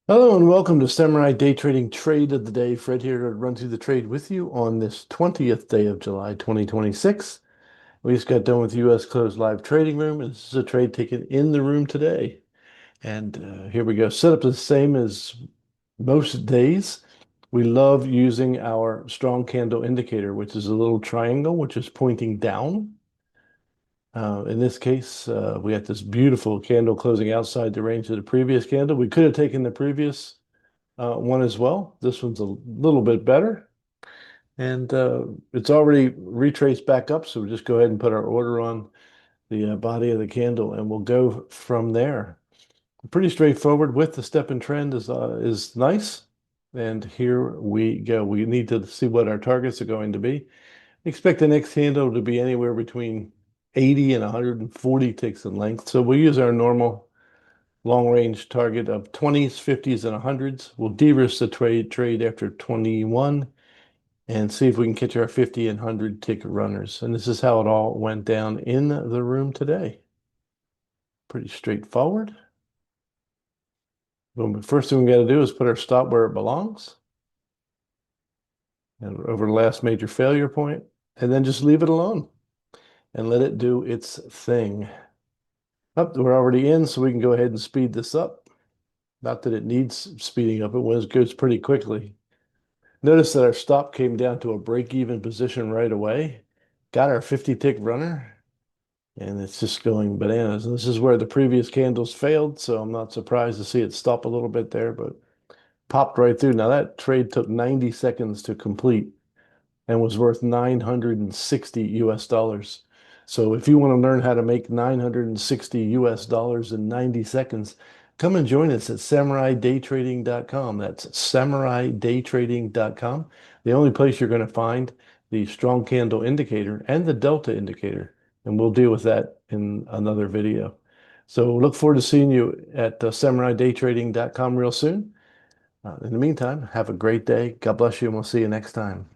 Hello and welcome to Samurai Day Trading Trade of the Day. Fred here to run through the trade with you on this 20th day of July 2026. We just got done with US Closed Live Trading Room, and this is a trade taken in the room today. And here we go. Setup the same as most days. We love using our strong candle indicator, which is a little triangle, which is pointing down. In this case, we got this beautiful candle closing outside the range of the previous candle. We could have taken the previous one as well. This one's a little bit better. And it's already retraced back up, so we'll just go ahead and put our order on the body of the candle, and we'll go from there. Pretty straightforward. With the step and trend is nice. And here we go. We need to see what our targets are going to be. Expect the next candle to be anywhere between 80 and 140 ticks in length. So we'll use our normal long range target of 20s, 50s, and 100s. We'll de-risk the trade after 21 and see if we can catch our 50 and 100 tick runners. And this is how it all went down in the room today. Pretty straightforward. Well, the first thing we got to do is put our stop where it belongs and over the last major failure point, and then just leave it alone and let it do its thing. Up, we're already in, so we can go ahead and speed this up. Not that it needs speeding up, it goes pretty quickly. Notice that our stop came down to a break-even position right away. Got our 50 tick runner, and it's just going bananas. And this is where the previous candles failed, so I'm not surprised to see it stop a little bit there, but popped right through. Now that trade took 90 seconds to complete and was worth 960 US dollars. So if you want to learn how to make 960 US dollars in 90 seconds, come and join us at SamuraiDayTrading.com. That's SamuraiDayTrading.com. The only place you're going to find the strong candle indicator and the delta indicator. And we'll deal with that in another video. So look forward to seeing you at SamuraiDayTrading.com real soon. In the meantime, have a great day. God bless you, and we'll see you next time.